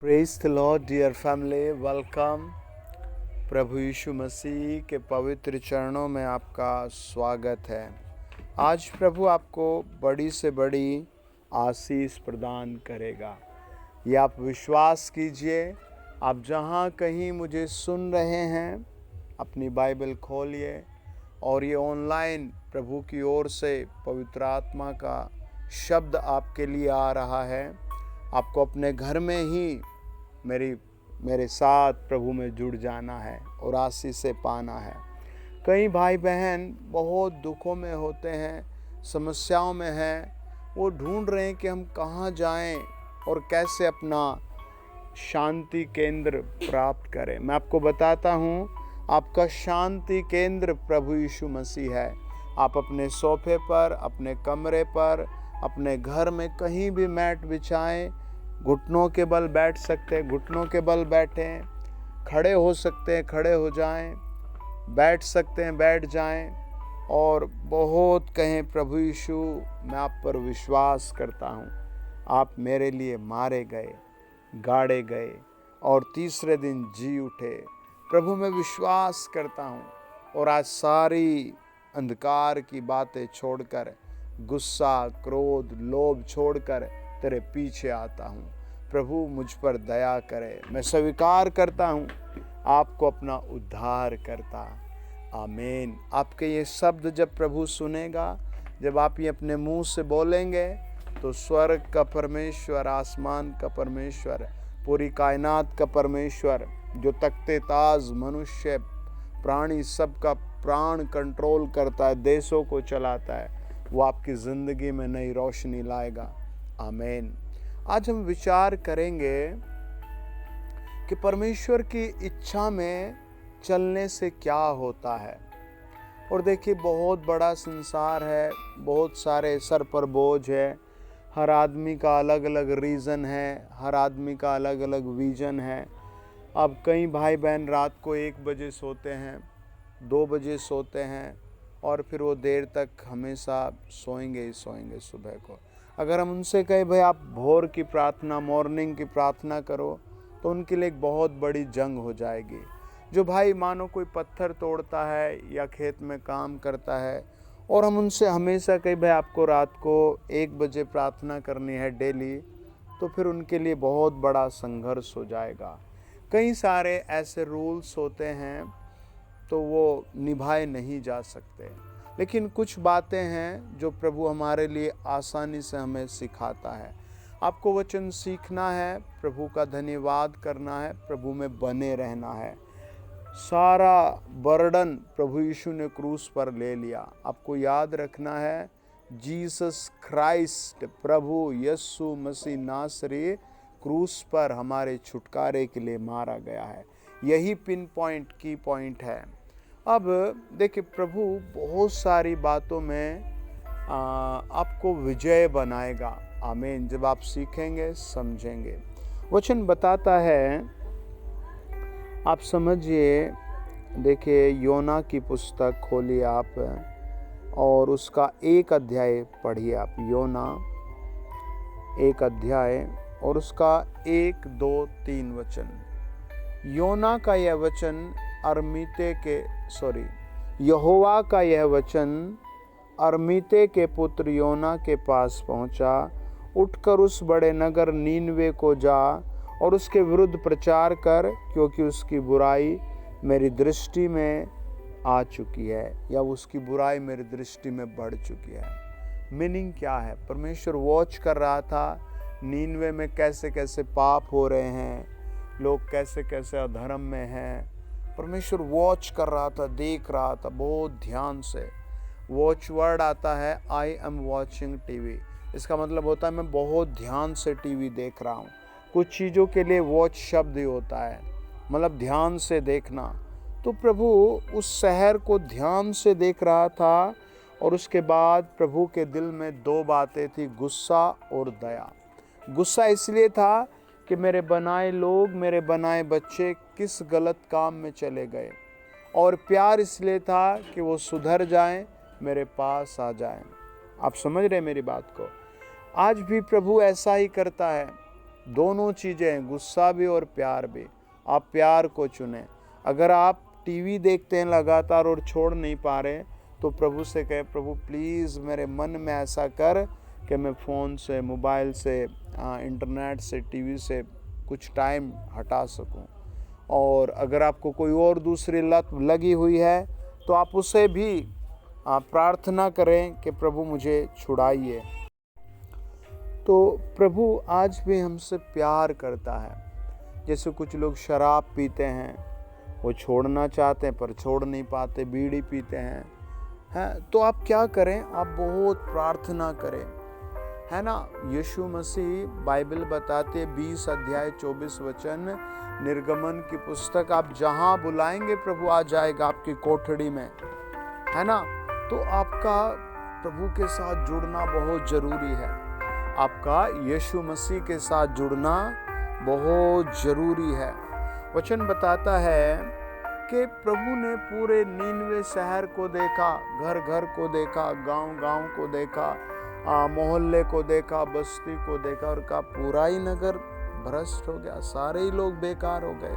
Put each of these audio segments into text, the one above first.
Praise the lord dear family, welcome. प्रभु यीशु मसीह के पवित्र चरणों में आपका स्वागत है। आज प्रभु आपको बड़ी से बड़ी आशीष प्रदान करेगा, ये आप विश्वास कीजिए। आप जहाँ कहीं मुझे सुन रहे हैं, अपनी बाइबल खोलिए और ये ऑनलाइन प्रभु की ओर से पवित्र आत्मा का शब्द आपके लिए आ रहा है। आपको अपने घर में ही मेरे साथ प्रभु में जुड़ जाना है और आशीष से पाना है। कई भाई बहन बहुत दुखों में होते हैं, समस्याओं में हैं, वो ढूंढ रहे हैं कि हम कहाँ जाएं और कैसे अपना शांति केंद्र प्राप्त करें। मैं आपको बताता हूँ, आपका शांति केंद्र प्रभु यीशु मसीह है। आप अपने सोफे पर, अपने कमरे पर, अपने घर में कहीं भी मैट बिछाएं, घुटनों के बल बैठ सकते हैं, घुटनों के बल बैठें, खड़े हो सकते हैं, खड़े हो जाएं, बैठ सकते हैं, बैठ जाएं और बहुत कहें, प्रभु यीशु मैं आप पर विश्वास करता हूँ, आप मेरे लिए मारे गए, गाड़े गए और तीसरे दिन जी उठे। प्रभु मैं विश्वास करता हूँ और आज सारी अंधकार की बातें छोड़कर, गुस्सा, क्रोध, लोभ छोड़कर तेरे पीछे आता हूँ। प्रभु मुझ पर दया करे। मैं स्वीकार करता हूँ आपको अपना उद्धार करता। आमीन। आपके ये शब्द जब प्रभु सुनेगा, जब आप ये अपने मुंह से बोलेंगे, तो स्वर्ग का परमेश्वर, आसमान का परमेश्वर, पूरी कायनात का परमेश्वर, जो तख्ते ताज मनुष्य, प्राणी, सबका प्राण कंट्रोल करता है, देशों को चलाता है, वो आपकी ज़िंदगी में नई रोशनी लाएगा। आमीन। आज हम विचार करेंगे कि परमेश्वर की इच्छा में चलने से क्या होता है। और देखिए, बहुत बड़ा संसार है, बहुत सारे सर पर बोझ है, हर आदमी का अलग अलग रीज़न है, हर आदमी का अलग अलग विजन है। अब कई भाई बहन रात को 1 बजे सोते हैं, 2 बजे सोते हैं और फिर वो देर तक हमेशा सोएंगे ही सोएंगे सुबह को। अगर हम उनसे कहें भाई आप भोर की प्रार्थना, मॉर्निंग की प्रार्थना करो, तो उनके लिए एक बहुत बड़ी जंग हो जाएगी। जो भाई मानो कोई पत्थर तोड़ता है या खेत में काम करता है और हम उनसे हमेशा कहें भाई आपको रात को 1 बजे प्रार्थना करनी है डेली, तो फिर उनके लिए बहुत बड़ा संघर्ष हो जाएगा। कई सारे ऐसे रूल्स होते हैं तो वो निभाए नहीं जा सकते, लेकिन कुछ बातें हैं जो प्रभु हमारे लिए आसानी से हमें सिखाता है। आपको वचन सीखना है, प्रभु का धन्यवाद करना है, प्रभु में बने रहना है। सारा बर्डन प्रभु यीशु ने क्रूस पर ले लिया। आपको याद रखना है, जीसस क्राइस्ट, प्रभु यीशु मसीह नासरी क्रूस पर हमारे छुटकारे के लिए मारा गया है। यही पिन पॉइंट, की पॉइंट है। अब देखिए, प्रभु बहुत सारी बातों में आपको विजय बनाएगा। आमीन। जब आप सीखेंगे, समझेंगे। वचन बताता है, आप समझिए, देखिए योना की पुस्तक खोलिए आप और उसका 1 अध्याय पढ़िए आप। योना 1 अध्याय और उसका 1, 2, 3 वचन। योना का यह वचन यहोवा का यह वचन अरमीते के पुत्र योना के पास पहुंचा। उठकर उस बड़े नगर नीनवे को जा और उसके विरुद्ध प्रचार कर, क्योंकि उसकी बुराई मेरी दृष्टि में आ चुकी है, या उसकी बुराई मेरी दृष्टि में बढ़ चुकी है। मीनिंग क्या है? परमेश्वर वॉच कर रहा था नीनवे में कैसे कैसे पाप हो रहे हैं, लोग कैसे कैसे अधर्म में हैं। परमेश्वर वॉच कर रहा था, देख रहा था बहुत ध्यान से। वॉच वर्ड आता है, आई एम वॉचिंग टीवी। इसका मतलब होता है मैं बहुत ध्यान से टीवी देख रहा हूँ। कुछ चीज़ों के लिए वॉच शब्द ही होता है, मतलब ध्यान से देखना। तो प्रभु उस शहर को ध्यान से देख रहा था और उसके बाद प्रभु के दिल में 2 बातें थी, गुस्सा और दया। गुस्सा इसलिए था कि मेरे बनाए लोग, मेरे बनाए बच्चे किस गलत काम में चले गए, और प्यार इसलिए था कि वो सुधर जाएं, मेरे पास आ जाएं। आप समझ रहे मेरी बात को? आज भी प्रभु ऐसा ही करता है। दोनों चीज़ें हैं, गुस्सा भी और प्यार भी। आप प्यार को चुनें। अगर आप टीवी देखते हैं लगातार और छोड़ नहीं पा रहे, तो प्रभु से कहें, प्रभु प्लीज़ मेरे मन में ऐसा कर कि मैं फ़ोन से, मोबाइल से, इंटरनेट से, टीवी से कुछ टाइम हटा सकूं। और अगर आपको कोई और दूसरी लत लगी हुई है, तो आप उसे भी प्रार्थना करें कि प्रभु मुझे छुड़ाइए। तो प्रभु आज भी हमसे प्यार करता है। जैसे कुछ लोग शराब पीते हैं, वो छोड़ना चाहते हैं पर छोड़ नहीं पाते, बीड़ी पीते हैं, तो आप क्या करें, आप बहुत प्रार्थना करें, है ना। यीशु मसीह बाइबल बताते 20 अध्याय 24 वचन, निर्गमन की पुस्तक, आप जहाँ बुलाएंगे प्रभु आ जाएगा आपकी कोठड़ी में, है ना। तो आपका प्रभु के साथ जुड़ना बहुत ज़रूरी है। आपका यीशु मसीह के साथ जुड़ना बहुत ज़रूरी है। वचन बताता है कि प्रभु ने पूरे नीनवे शहर को देखा, घर घर को देखा, गांव गांव को देखा, मोहल्ले को देखा, बस्ती को देखा, और कहा पूरा ही नगर भ्रष्ट हो गया, सारे ही लोग बेकार हो गए।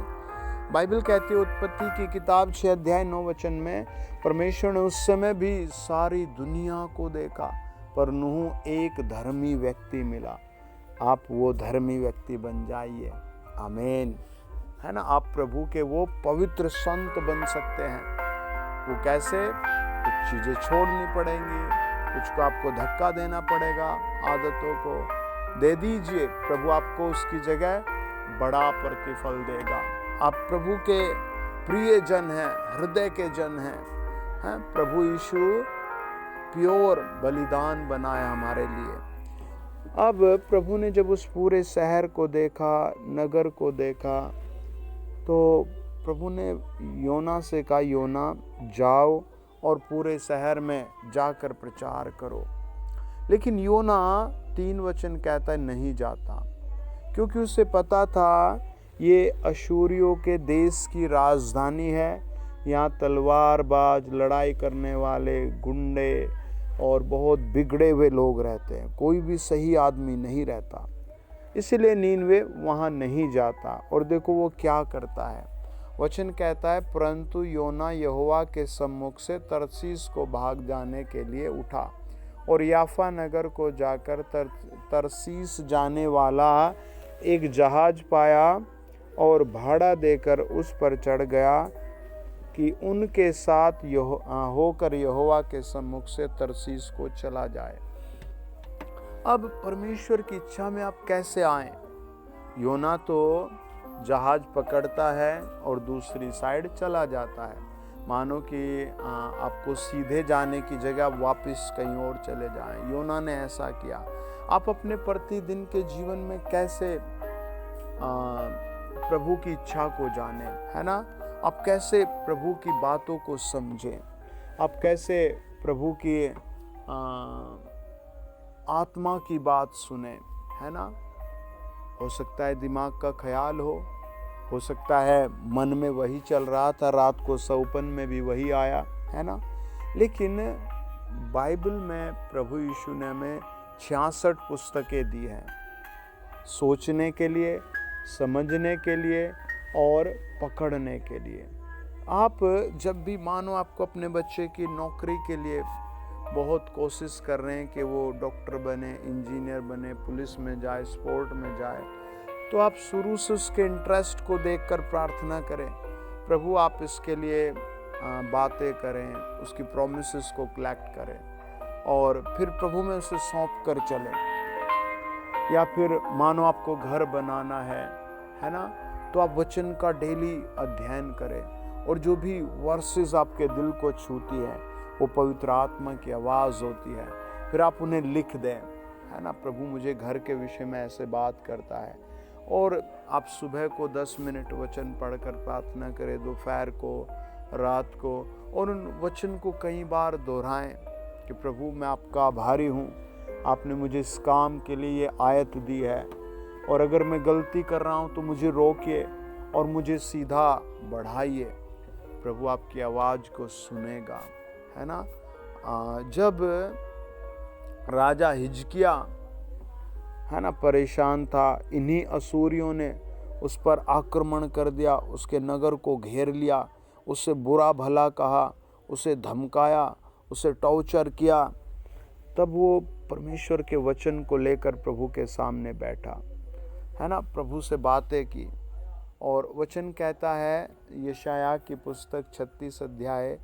बाइबल कहती है उत्पत्ति की किताब 6 अध्याय 9 वचन में, परमेश्वर ने उस समय भी सारी दुनिया को देखा, पर नूह एक धर्मी व्यक्ति मिला। आप वो धर्मी व्यक्ति बन जाइए, आमीन, है ना। आप प्रभु के वो पवित्र संत बन सकते हैं। वो कैसे? कुछ चीज़ें छोड़नी पड़ेंगी, कुछ को आपको धक्का देना पड़ेगा, आदतों को दे दीजिए, प्रभु आपको उसकी जगह बड़ा प्रतिफल देगा। आप प्रभु के प्रिय जन हैं, हृदय के जन हैं, प्रभु यीशु प्योर बलिदान बनाया हमारे लिए। अब प्रभु ने जब उस पूरे शहर को देखा, नगर को देखा, तो प्रभु ने योना से कहा, योना जाओ और पूरे शहर में जाकर प्रचार करो। लेकिन योना 3 वचन कहता है नहीं जाता, क्योंकि उसे पता था ये अशूरियों के देश की राजधानी है। यहाँ तलवारबाज, लड़ाई करने वाले, गुंडे और बहुत बिगड़े हुए लोग रहते हैं, कोई भी सही आदमी नहीं रहता। इसलिए नीनवे वहाँ नहीं जाता। और देखो वो क्या करता है, वचन कहता है, परंतु योना यहोवा के सम्मुख से तरसीस को भाग जाने के लिए उठा और याफा नगर को जाकर तरसीस जाने वाला एक जहाज पाया और भाड़ा देकर उस पर चढ़ गया कि उनके साथ होकर यहोवा के सम्मुख से तरसीस को चला जाए। अब परमेश्वर की इच्छा में आप कैसे आएं? योना तो जहाज पकड़ता है और दूसरी साइड चला जाता है, मानो कि आपको सीधे जाने की जगह वापस कहीं और चले जाएं। योना ने ऐसा किया। आप अपने प्रतिदिन के जीवन में कैसे प्रभु की इच्छा को जाने, है ना। आप कैसे प्रभु की बातों को समझें, आप कैसे प्रभु की आत्मा की बात सुने, है ना। हो सकता है दिमाग का ख्याल हो सकता है मन में वही चल रहा था, रात को सौपन में भी वही आया, है ना। लेकिन बाइबल में प्रभु यीशु ने हमें 66 पुस्तकें दी हैं, सोचने के लिए, समझने के लिए और पकड़ने के लिए। आप जब भी, मानो आपको अपने बच्चे की नौकरी के लिए बहुत कोशिश कर रहे हैं कि वो डॉक्टर बने, इंजीनियर बने, पुलिस में जाए, स्पोर्ट में जाए, तो आप शुरू से उसके इंटरेस्ट को देखकर प्रार्थना करें, प्रभु आप इसके लिए बातें करें, उसकी प्रोमिसेस को कलेक्ट करें और फिर प्रभु में उसे सौंप कर चलें। या फिर मानो आपको घर बनाना है ना, तो आप वचन का डेली अध्ययन करें और जो भी वर्सेस आपके दिल को छूती है वो पवित्र आत्मा की आवाज़ होती है, फिर आप उन्हें लिख दें, है ना। प्रभु मुझे घर के विषय में ऐसे बात करता है, और आप सुबह को 10 मिनट वचन पढ़कर प्रार्थना करें, दोपहर को, रात को, और उन वचन को कई बार दोहराएं कि प्रभु मैं आपका आभारी हूँ, आपने मुझे इस काम के लिए ये आयत दी है, और अगर मैं गलती कर रहा हूँ तो मुझे रोकिए और मुझे सीधा बढ़ाइए। प्रभु आपकी आवाज़ को सुनेगा, है ना। जब राजा हिजकिया, है ना, परेशान था। इन्हीं असूरियों ने उस पर आक्रमण कर दिया, उसके नगर को घेर लिया, उससे बुरा भला कहा, उसे धमकाया, उसे टॉर्चर किया। तब वो परमेश्वर के वचन को लेकर प्रभु के सामने बैठा, है ना, प्रभु से बातें की। और वचन कहता है यशायाह की पुस्तक 36 अध्याय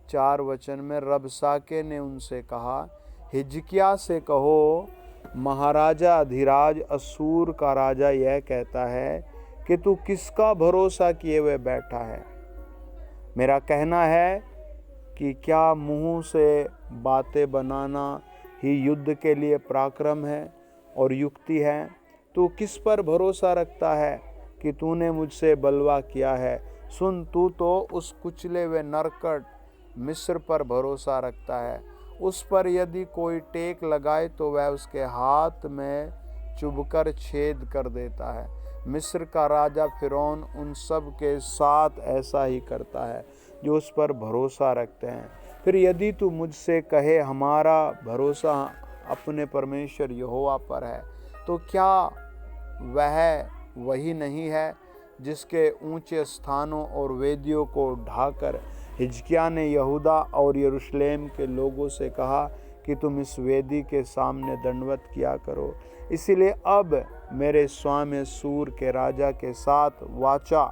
4 वचन में, रबसाके ने उनसे कहा, हिजकिय्याह से कहो, महाराजा अधिराज असूर का राजा यह कहता है कि तू किसका भरोसा किए हुए बैठा है। मेरा कहना है कि क्या मुंह से बातें बनाना ही युद्ध के लिए पराक्रम है और युक्ति है? तू किस पर भरोसा रखता है कि तूने मुझसे बलवा किया है? सुन, तू तो उस कुचले हुए नरकट मिस्र पर भरोसा रखता है। उस पर यदि कोई टेक लगाए तो वह उसके हाथ में चुभकर छेद कर देता है। मिस्र का राजा फिरौन उन सब के साथ ऐसा ही करता है जो उस पर भरोसा रखते हैं। फिर यदि तू मुझसे कहे, हमारा भरोसा अपने परमेश्वर यहोवा पर है, तो क्या वह वही नहीं है जिसके ऊंचे स्थानों और वेदियों को ढाकर हिजकिय्याह ने यहूदा और यरूशलेम के लोगों से कहा कि तुम इस वेदी के सामने दंडवत किया करो। इसीलिए अब मेरे स्वामी अश्शूर के राजा के साथ वाचा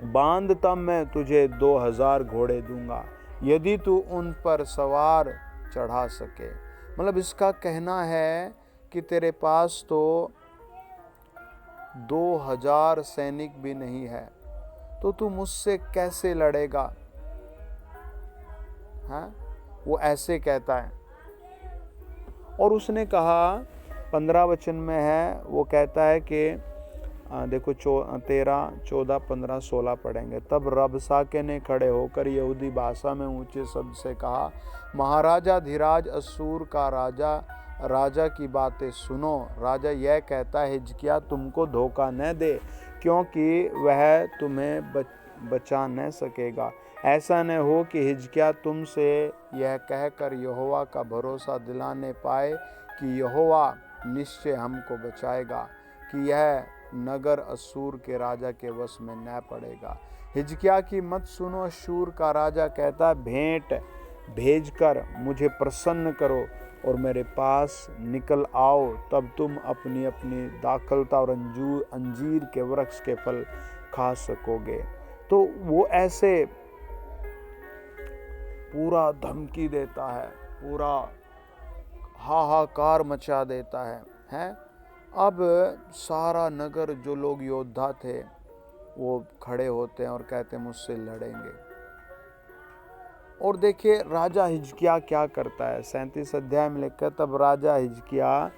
बांध, तब मैं तुझे 2000 घोड़े दूंगा यदि तू उन पर सवार चढ़ा सके। मतलब इसका कहना है कि तेरे पास तो 2000 सैनिक भी नहीं है, तो तू मुझसे कैसे लड़ेगा? हाँ, वो ऐसे कहता है। और उसने कहा, 15 वचन में है, वो कहता है कि देखो 13, 14, 15, 16 पढ़ेंगे। तब रबसाके ने खड़े होकर यहूदी भाषा में ऊंचे शब्द से कहा, महाराजा धीराज अश्शूर का राजा की बातें सुनो। राजा यह कहता है, हिजकिय्याह तुमको धोखा न दे, क्योंकि वह तुम्हें बचा न सकेगा। ऐसा न हो कि हिजकिय्याह तुमसे यह कहकर यहोवा का भरोसा दिलाने पाए कि यहोवा निश्चय हमको बचाएगा, कि यह नगर अश्शूर के राजा के वश में न पड़ेगा। हिजकिय्याह की मत सुनो। अश्शूर का राजा कहता, भेंट भेजकर मुझे प्रसन्न करो और मेरे पास निकल आओ, तब तुम अपनी अपनी दाखलता और अंजीर के वृक्ष के फल खा सकोगे। तो वो ऐसे पूरा धमकी देता है, पूरा हाहाकार मचा देता है। अब सारा नगर, जो लोग योद्धा थे, वो खड़े होते हैं और कहते हैं मुझसे लड़ेंगे। और देखिए राजा हिजकिय्याह क्या करता है। 37 अध्याय में लिखा, तब राजा हिजकिय्याह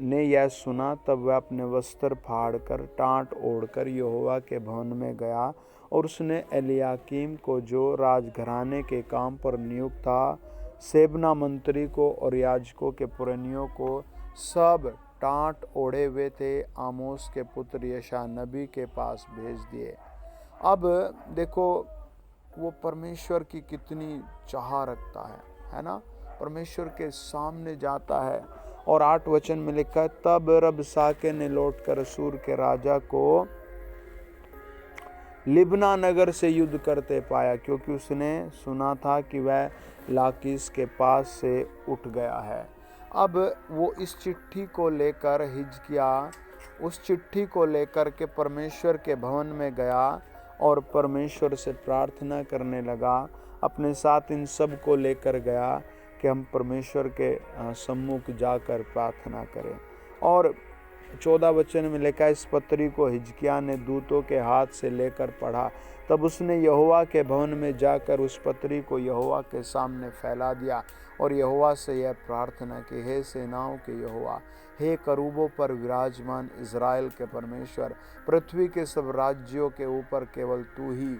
ने यह सुना, तब वह अपने वस्त्र फाड़कर टाट ओढ़कर यहोवा के भवन में गया, और उसने एलियाकीम को, जो राजघराने के काम पर नियुक्त था, सेबना मंत्री को और याजकों के पुरनियों को, सब टाट ओढ़े हुए थे, आमोस के पुत्र यशायाह नबी के पास भेज दिए। अब देखो वो परमेश्वर की कितनी चाह रखता है ना, परमेश्वर के सामने जाता है। और 8 वचन में लिखा है, तब रबसाके ने लौटकर अश्शूर के राजा को लिब्ना नगर से युद्ध करते पाया, क्योंकि उसने सुना था कि वह लाकीश के पास से उठ गया है। अब वो इस चिट्ठी को लेकर, हिजकिय्याह उस चिट्ठी को लेकर के परमेश्वर के भवन में गया और परमेश्वर से प्रार्थना करने लगा। अपने साथ इन सब को लेकर गया कि हम परमेश्वर के सम्मुख जाकर प्रार्थना करें। और 14 वचन में लिखा, इस पत्री को हिजकिय्याह ने दूतों के हाथ से लेकर पढ़ा। तब उसने यहोवा के भवन में जाकर उस पत्री को यहोवा के सामने फैला दिया और यहोवा से यह प्रार्थना की, हे सेनाओं के यहोवा, हे करूबों पर विराजमान इज़राइल के परमेश्वर, पृथ्वी के सब राज्यों के ऊपर केवल तू ही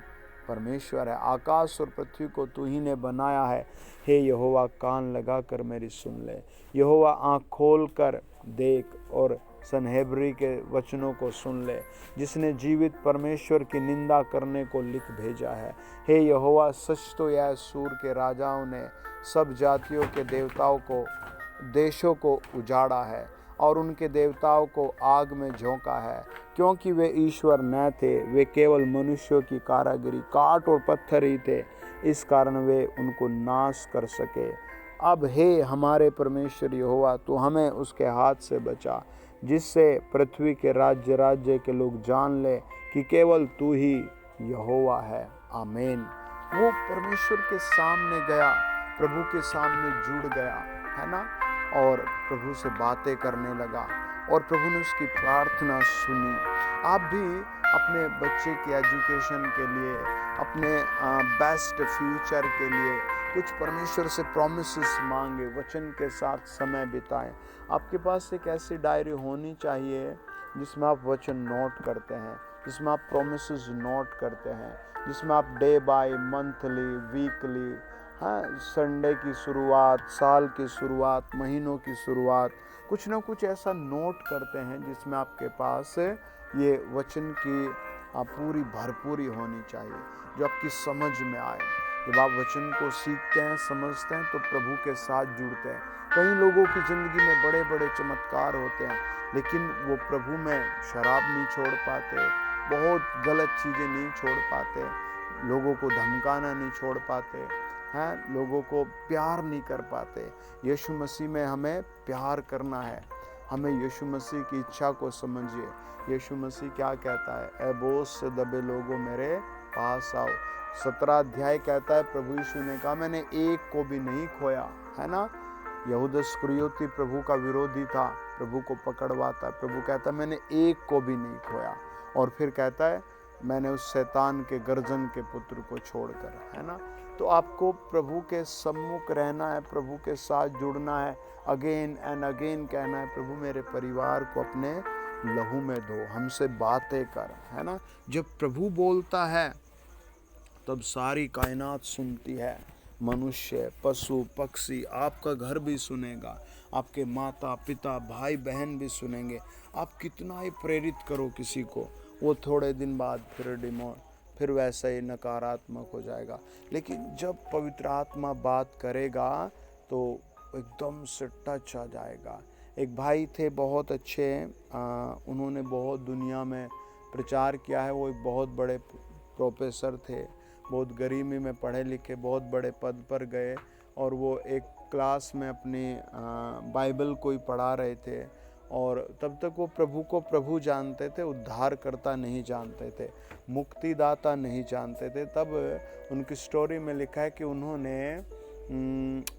परमेश्वर है। आकाश और पृथ्वी को तू ही ने बनाया है। हे यहोवा, कान लगाकर मेरी सुन ले। यहोवा, आँख खोल कर देख और सनहेबरी के वचनों को सुन ले, जिसने जीवित परमेश्वर की निंदा करने को लिख भेजा है। हे यहोवा, सच तो यह अश्शूर के राजाओं ने सब जातियों के देवताओं को देशों को उजाड़ा है और उनके देवताओं को आग में झोंका है, क्योंकि वे ईश्वर न थे, वे केवल मनुष्यों की कारागिरी काठ और पत्थर ही थे, इस कारण वे उनको नाश कर सके। अब हे हमारे परमेश्वर यहोवा, तू हमें उसके हाथ से बचा, जिससे पृथ्वी के राज्य राज्य के लोग जान ले कि केवल तू ही यहोवा है। आमीन। वो परमेश्वर के सामने गया, प्रभु के सामने जुड़ गया, है ना, और प्रभु से बातें करने लगा और प्रभु ने उसकी प्रार्थना सुनी। आप भी अपने बच्चे की एजुकेशन के लिए, अपने बेस्ट फ्यूचर के लिए कुछ परमेश्वर से प्रॉमिसेस मांगे, वचन के साथ समय बिताएं। आपके पास एक ऐसी डायरी होनी चाहिए जिसमें आप वचन नोट करते हैं, जिसमें आप प्रॉमिसेस नोट करते हैं, जिसमें आप डे बाय मंथली, वीकली, हाँ, संडे की शुरुआत, साल की शुरुआत, महीनों की शुरुआत, कुछ ना कुछ ऐसा नोट करते हैं जिसमें आपके पास ये वचन की पूरी भरपूरी होनी चाहिए, जो आपकी समझ में आए। जब आप वचन को सीखते हैं, समझते हैं, तो प्रभु के साथ जुड़ते हैं। कई लोगों की ज़िंदगी में बड़े बड़े चमत्कार होते हैं, लेकिन वो प्रभु में शराब नहीं छोड़ पाते, बहुत गलत चीज़ें नहीं छोड़ पाते, लोगों को धमकाना नहीं छोड़ पाते हैं, लोगों को प्यार नहीं कर पाते। यीशु मसीह में हमें प्यार करना है। हमें यीशु मसीह की इच्छा को समझिए। यीशु मसीह क्या कहता है? ए बोझ से दबे लोगों मेरे पास आओ। 17 अध्याय कहता है, प्रभु यीशु ने कहा मैंने एक को भी नहीं खोया, है ना। यहूदा इस्करियोती प्रभु का विरोधी था, प्रभु को पकड़वाता है। प्रभु कहता है मैंने एक को भी नहीं खोया, और फिर कहता है मैंने उस शैतान के गर्जन के पुत्र को छोड़कर, है ना। तो आपको प्रभु के सम्मुख रहना है, प्रभु के साथ जुड़ना है, अगेन एंड अगेन कहना है प्रभु मेरे परिवार को अपने लहू में धो, हमसे बातें कर, है ना। जब प्रभु बोलता है तब सारी कायनात सुनती है, मनुष्य, पशु, पक्षी, आपका घर भी सुनेगा, आपके माता पिता, भाई बहन भी सुनेंगे। आप कितना ही प्रेरित करो किसी को, वो थोड़े दिन बाद फिर वैसा ही नकारात्मक हो जाएगा। लेकिन जब पवित्र आत्मा बात करेगा तो एकदम से टच आ जाएगा। एक भाई थे बहुत अच्छे, उन्होंने बहुत दुनिया में प्रचार किया है। वो एक बहुत बड़े प्रोफेसर थे, बहुत गरीबी में पढ़े लिखे, बहुत बड़े पद पर गए, और वो एक क्लास में अपनी बाइबल को ही पढ़ा रहे थे। और तब तक वो प्रभु को प्रभु जानते थे, उद्धारकर्ता नहीं जानते थे, मुक्तिदाता नहीं जानते थे। तब उनकी स्टोरी में लिखा है कि उन्होंने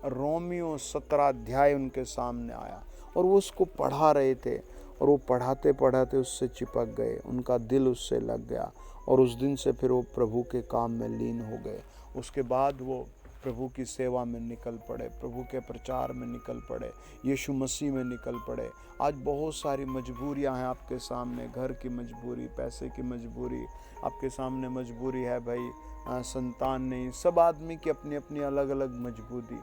रोमियो 17 अध्याय उनके सामने आया और वो उसको पढ़ा रहे थे, और वो पढ़ाते पढ़ाते उससे चिपक गए, उनका दिल उससे लग गया, और उस दिन से फिर वो प्रभु के काम में लीन हो गए। उसके बाद वो प्रभु की सेवा में निकल पड़े, प्रभु के प्रचार में निकल पड़े, यीशु मसीह में निकल पड़े। आज बहुत सारी मजबूरियां हैं आपके सामने, घर की मजबूरी, पैसे की मजबूरी, आपके सामने मजबूरी है भाई, संतान नहीं। सब आदमी की अपनी अपनी अलग अलग मजबूरी,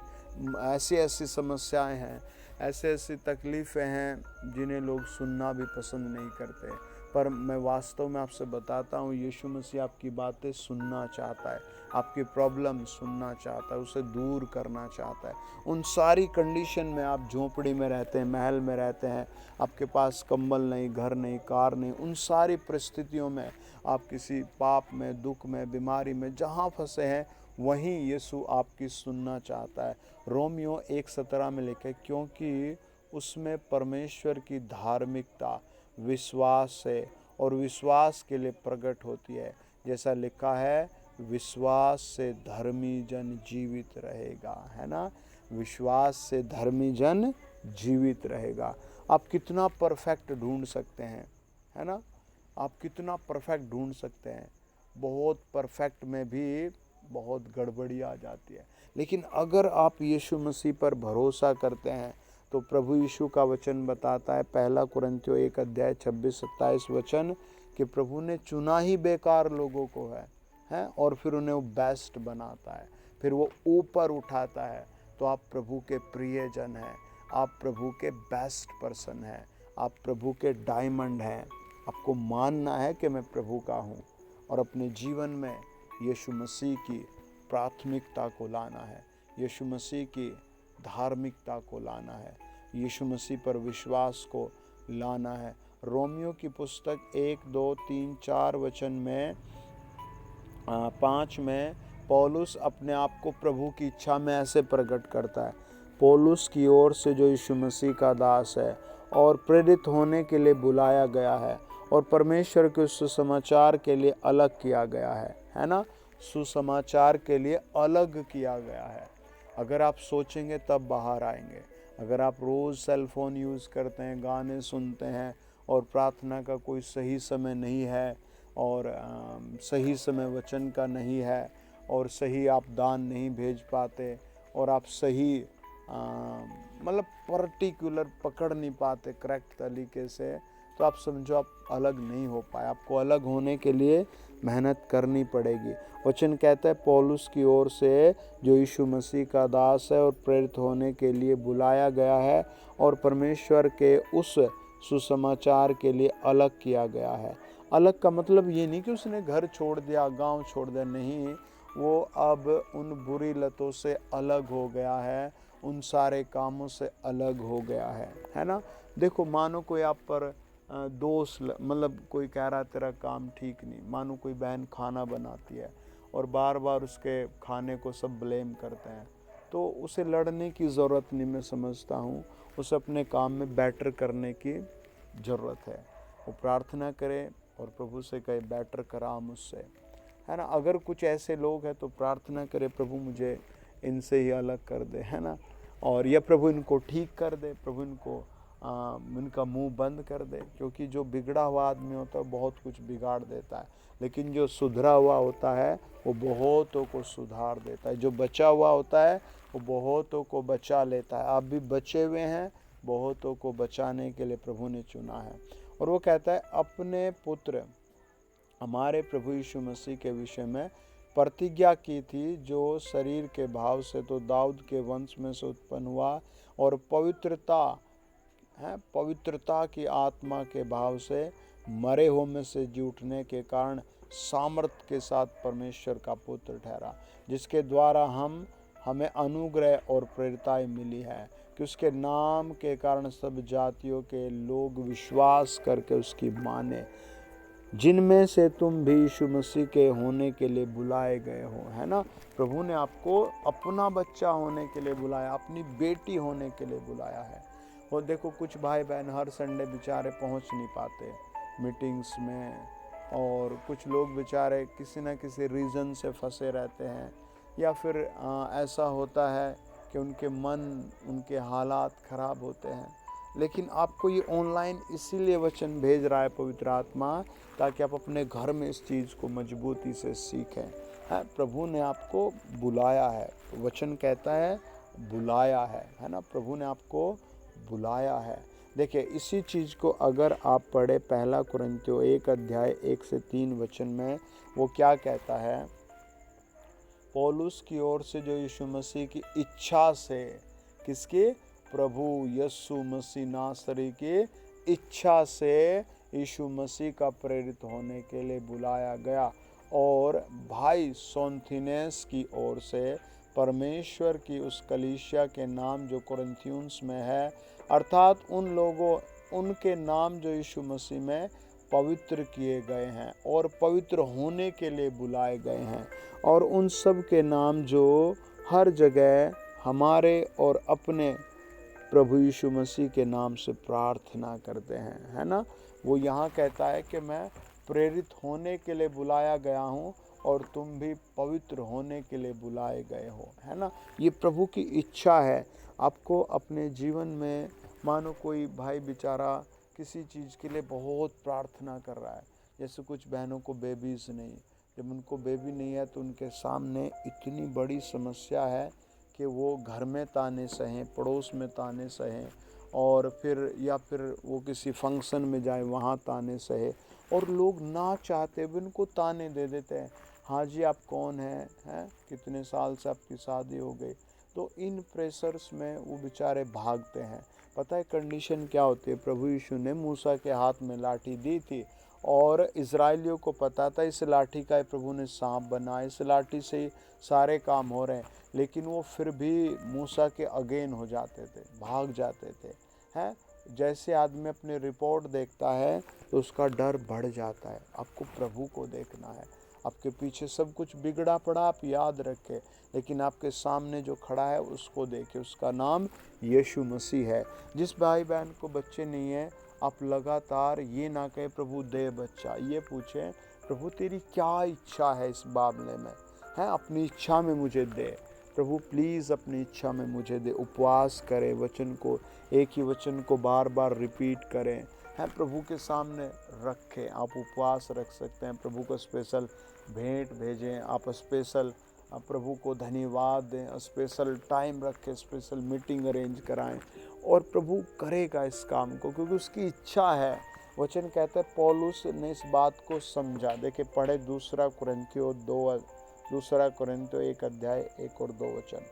ऐसी ऐसी समस्याएं हैं, ऐसे ऐसी तकलीफ़ें हैं जिन्हें लोग सुनना भी पसंद नहीं करते। पर मैं वास्तव में आपसे बताता हूँ, यीशु मसीह आपकी बातें सुनना चाहता है, आपकी प्रॉब्लम सुनना चाहता है, उसे दूर करना चाहता है। उन सारी कंडीशन में, आप झोंपड़ी में रहते हैं, महल में रहते हैं, आपके पास कंबल नहीं, घर नहीं, कार नहीं, उन सारी परिस्थितियों में आप किसी पाप में, दुख में, बीमारी में जहाँ फंसे हैं, वहीं यीशु आपकी सुनना चाहता है। रोमियो 1:17 में लिखे, क्योंकि उसमें परमेश्वर की धार्मिकता विश्वास से और विश्वास के लिए प्रकट होती है। जैसा लिखा है, विश्वास से धर्मी जन जीवित रहेगा, है ना। विश्वास से धर्मी जन जीवित रहेगा। आप कितना परफेक्ट ढूंढ सकते हैं, है ना। आप कितना परफेक्ट ढूंढ सकते हैं। बहुत परफेक्ट में भी बहुत गड़बड़ी आ जाती है। लेकिन अगर आप यीशु मसीह पर भरोसा करते हैं तो प्रभु यीशु का वचन बताता है, 1 कुरिन्थियों 1 अध्याय 26-27 वचन, कि प्रभु ने चुना ही बेकार लोगों को है, और फिर उन्हें वो बेस्ट बनाता है, फिर वो ऊपर उठाता है। तो आप प्रभु के प्रिय जन हैं, आप प्रभु के बेस्ट पर्सन हैं, आप प्रभु के डायमंड हैं। आपको मानना है कि मैं प्रभु का हूँ, और अपने जीवन में यीशु मसीह की प्राथमिकता को लाना है, यीशु मसीह की धार्मिकता को लाना है। यीशु मसीह पर विश्वास को लाना है। रोमियो की पुस्तक 1, 2, 3, 4 वचन में 5 में पौलुस अपने आप को प्रभु की इच्छा में ऐसे प्रकट करता है। पौलुस की ओर से जो यीशु मसीह का दास है और प्रेरित होने के लिए बुलाया गया है और परमेश्वर के सुसमाचार के लिए अलग किया गया है ना। सुसमाचार के लिए अलग किया गया है। अगर आप सोचेंगे तब बाहर आएंगे। अगर आप रोज़ सेल फोन यूज़ करते हैं, गाने सुनते हैं और प्रार्थना का कोई सही समय नहीं है और सही समय वचन का नहीं है और सही आप दान नहीं भेज पाते और आप सही मतलब पर्टिकुलर पकड़ नहीं पाते करेक्ट तरीके से, तो आप समझो आप अलग नहीं हो पाए। आपको अलग होने के लिए मेहनत करनी पड़ेगी। वचन कहता है पौलुस की ओर से जो यीशु मसीह का दास है और प्रेरित होने के लिए बुलाया गया है और परमेश्वर के उस सुसमाचार के लिए अलग किया गया है। अलग का मतलब ये नहीं कि उसने घर छोड़ दिया, गांव छोड़ दिया, नहीं। वो अब उन बुरी लतों से अलग हो गया है, उन सारे कामों से अलग हो गया है ना। देखो, मानो कोई आप पर दोष मतलब कोई कह रहा है तेरा काम ठीक नहीं। मानो कोई बहन खाना बनाती है और बार बार उसके खाने को सब ब्लेम करते हैं, तो उसे लड़ने की ज़रूरत नहीं। मैं समझता हूँ उसे अपने काम में बेटर करने की ज़रूरत है। वो प्रार्थना करे और प्रभु से कहे बेटर करा मुझसे, है ना। अगर कुछ ऐसे लोग हैं तो प्रार्थना करे प्रभु मुझे इनसे ही अलग कर दे, है ना। और या प्रभु इनको ठीक कर दे, प्रभु इनको इनका मुंह बंद कर दे। क्योंकि जो बिगड़ा हुआ आदमी होता है बहुत कुछ बिगाड़ देता है, लेकिन जो सुधरा हुआ होता है वो बहुतों को सुधार देता है। जो बचा हुआ होता है वो बहुतों को बचा लेता है। आप भी बचे हुए हैं, बहुतों को बचाने के लिए प्रभु ने चुना है। और वो कहता है अपने पुत्र हमारे प्रभु यीशु मसीह के विषय में प्रतिज्ञा की थी, जो शरीर के भाव से तो दाऊद के वंश में से उत्पन्न हुआ और पवित्रता की आत्मा के भाव से मरे हुए में से जी उठने के कारण सामर्थ के साथ परमेश्वर का पुत्र ठहरा, जिसके द्वारा हमें अनुग्रह और प्रेरिताई मिली है कि उसके नाम के कारण सब जातियों के लोग विश्वास करके उसकी माने, जिनमें से तुम भी यीशु मसीह के होने के लिए बुलाए गए हो, है ना। प्रभु ने आपको अपना बच्चा होने के लिए बुलाया, अपनी बेटी होने के लिए बुलाया है। और देखो, कुछ भाई बहन हर संडे बेचारे पहुंच नहीं पाते मीटिंग्स में, और कुछ लोग बेचारे किसी न किसी रीज़न से फंसे रहते हैं, या फिर ऐसा होता है कि उनके हालात ख़राब होते हैं। लेकिन आपको ये ऑनलाइन इसीलिए वचन भेज रहा है पवित्र आत्मा, ताकि आप अपने घर में इस चीज़ को मजबूती से सीखें। प्रभु ने आपको बुलाया है, वचन कहता है बुलाया है ना। प्रभु ने आपको बुलाया है। देखिए, इसी चीज़ को अगर आप पढ़े 1 कुरिन्थियों 1 अध्याय 1 से 3 वचन में, वो क्या कहता है। पौलुस की ओर से जो यीशु मसीह की इच्छा से, किसकी? प्रभु यीशु मसीह नासरी की इच्छा से यीशु मसीह का प्रेरित होने के लिए बुलाया गया, और भाई सोन्थिनेस की ओर से परमेश्वर की उस कलीसिया के नाम जो कुरिन्थियुस में है, अर्थात उनके नाम जो यीशु मसीह में पवित्र किए गए हैं और पवित्र होने के लिए बुलाए गए हैं, और उन सब के नाम जो हर जगह हमारे और अपने प्रभु यीशु मसीह के नाम से प्रार्थना करते हैं, है ना। वो यहाँ कहता है कि मैं प्रेरित होने के लिए बुलाया गया हूँ और तुम भी पवित्र होने के लिए बुलाए गए हो, है ना। ये प्रभु की इच्छा है। आपको अपने जीवन में, मानो कोई भाई बेचारा किसी चीज़ के लिए बहुत प्रार्थना कर रहा है, जैसे कुछ बहनों को बेबीज़ नहीं, जब उनको बेबी नहीं है तो उनके सामने इतनी बड़ी समस्या है कि वो घर में ताने सहें, पड़ोस में ताने सहें, और फिर वो किसी फंक्शन में जाए वहाँ ताने सहे, और लोग ना चाहते भी उनको ताने दे देते हैं। हाँ जी, आप कौन हैं, कितने साल से आपकी शादी हो गई। तो इन प्रेशर्स में वो बेचारे भागते हैं। पता है कंडीशन क्या होती है? प्रभु यीशु ने मूसा के हाथ में लाठी दी थी और इज़राइलियों को पता था इस लाठी का ही प्रभु ने सांप बना, इस लाठी से ही सारे काम हो रहे हैं, लेकिन वो फिर भी मूसा के अगेन हो जाते थे, भाग जाते थे। हैं, जैसे आदमी अपनी रिपोर्ट देखता है तो उसका डर बढ़ जाता है। आपको प्रभु को देखना है। आपके पीछे सब कुछ बिगड़ा पड़ा आप याद रखें, लेकिन आपके सामने जो खड़ा है उसको देखें। उसका नाम यीशु मसीह है। जिस भाई बहन को बच्चे नहीं है, आप लगातार ये ना कहें प्रभु दे बच्चा, ये पूछें प्रभु तेरी क्या इच्छा है इस मामले में, है अपनी इच्छा में मुझे दे प्रभु, प्लीज़ अपनी इच्छा में मुझे दे। उपवास करें, वचन को, एक ही वचन को बार बार रिपीट करें, हैं प्रभु के सामने रखें। आप उपवास रख सकते हैं, प्रभु को स्पेशल भेंट भेजें, आप स्पेशल प्रभु को धन्यवाद दें, स्पेशल टाइम रखें, स्पेशल मीटिंग अरेंज कराएं, और प्रभु करेगा इस काम को क्योंकि उसकी इच्छा है। वचन कहते हैं पौलुस ने इस बात को समझा। देखिए पढ़े दूसरा कुरिन्थियों 1 अध्याय 1 और 2 वचन।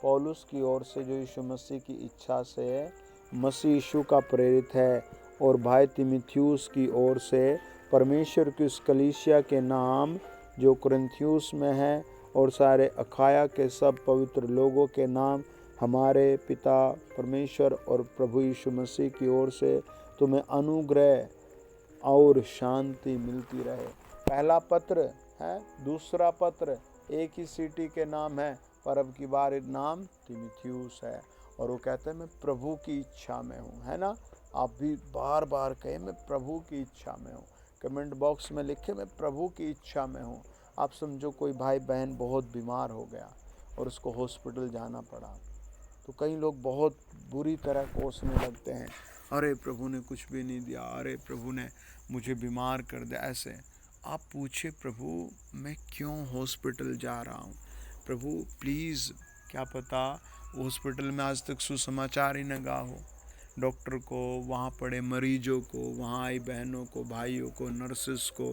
पौलुस की ओर से जो यीशु मसीह की इच्छा से मसीह यीशु का प्रेरित है, और भाई तीमुथियुस की ओर से परमेश्वर की उस कलीसिया के नाम जो कुरिन्थियुस में है, और सारे अखाया के सब पवित्र लोगों के नाम हमारे पिता परमेश्वर और प्रभु यीशु मसीह की ओर से तुम्हें अनुग्रह और शांति मिलती रहे। पहला पत्र है, दूसरा पत्र एक ही सिटी के नाम है, पर अब की बार नाम तीमुथियुस है, और वो कहते हैं मैं प्रभु की इच्छा में हूँ, है ना। आप भी बार बार कहें मैं प्रभु की इच्छा में हूँ। कमेंट बॉक्स में लिखे मैं प्रभु की इच्छा में हूँ। आप समझो कोई भाई बहन बहुत बीमार हो गया और उसको हॉस्पिटल जाना पड़ा, तो कई लोग बहुत बुरी तरह कोसने लगते हैं, अरे प्रभु ने कुछ भी नहीं दिया, अरे प्रभु ने मुझे बीमार कर दिया। ऐसे आप पूछे प्रभु मैं क्यों हॉस्पिटल जा रहा हूँ, प्रभु प्लीज़, क्या पता हॉस्पिटल में आज तक सुसमाचार ही न गा हो। डॉक्टर को, वहाँ पड़े मरीजों को, वहाँ आई बहनों को, भाइयों को, नर्सेस को,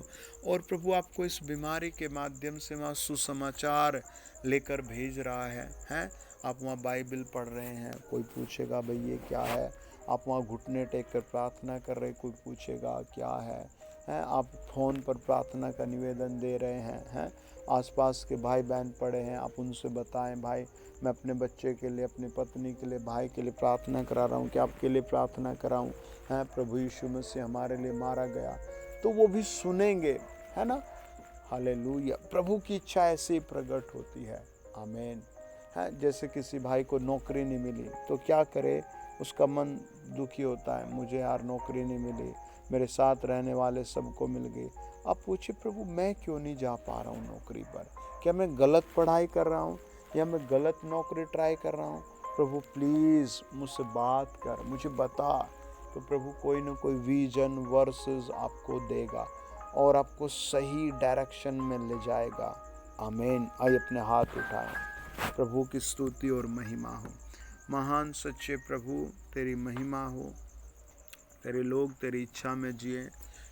और प्रभु आपको इस बीमारी के माध्यम से वहाँ सुसमाचार लेकर भेज रहा है, हैं। आप वहाँ बाइबल पढ़ रहे हैं, कोई पूछेगा भाई ये क्या है, आप वहाँ घुटने टेक कर प्रार्थना कर रहे, कोई पूछेगा क्या है, हैं। आप फ़ोन पर प्रार्थना का निवेदन दे रहे हैं, आसपास के भाई बहन पड़े हैं, आप उनसे बताएं भाई मैं अपने बच्चे के लिए, अपनी पत्नी के लिए, भाई के लिए प्रार्थना करा रहा हूँ, कि आपके लिए प्रार्थना कराऊँ, हैं। प्रभु यीशु मसीह हमारे लिए मारा गया, तो वो भी सुनेंगे, है ना। हालेलुया। प्रभु की इच्छा ऐसे ही प्रकट होती है। आमीन। है, जैसे किसी भाई को नौकरी नहीं मिली तो क्या करे, उसका मन दुखी होता है, मुझे यार नौकरी नहीं मिली, मेरे साथ रहने वाले सबको मिल गई। आप पूछिए प्रभु मैं क्यों नहीं जा पा रहा हूँ नौकरी पर, क्या मैं गलत पढ़ाई कर रहा हूँ या मैं गलत नौकरी ट्राई कर रहा हूँ। प्रभु प्लीज़ मुझसे बात कर, मुझे बता। तो प्रभु कोई ना कोई विजन वर्सेस आपको देगा और आपको सही डायरेक्शन में ले जाएगा। आमीन। आइए अपने हाथ उठाएं। प्रभु की स्तुति और महिमा हो। महान सच्चे प्रभु तेरी महिमा हो, तेरे लोग तेरी इच्छा में जिए,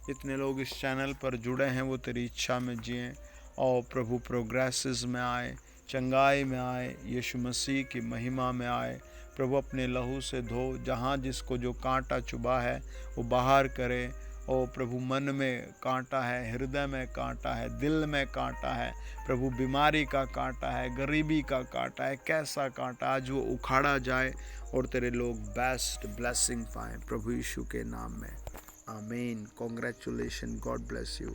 जितने लोग इस चैनल पर जुड़े हैं वो तेरी इच्छा में जिए, और प्रभु प्रोग्रेसेस में आए, चंगाई में आए, यीशु मसीह की महिमा में आए। प्रभु अपने लहू से धो, जहाँ जिसको जो कांटा चुभा है वो बाहर करे। ओ प्रभु मन में कांटा है, हृदय में कांटा है, दिल में कांटा है, प्रभु बीमारी का कांटा है, गरीबी का कांटा है, कैसा कांटा, आज वो उखाड़ा जाए और तेरे लोग बेस्ट ब्लेसिंग पाएं प्रभु यीशु के नाम में। आमीन। कॉन्ग्रेचुलेशन। God bless you.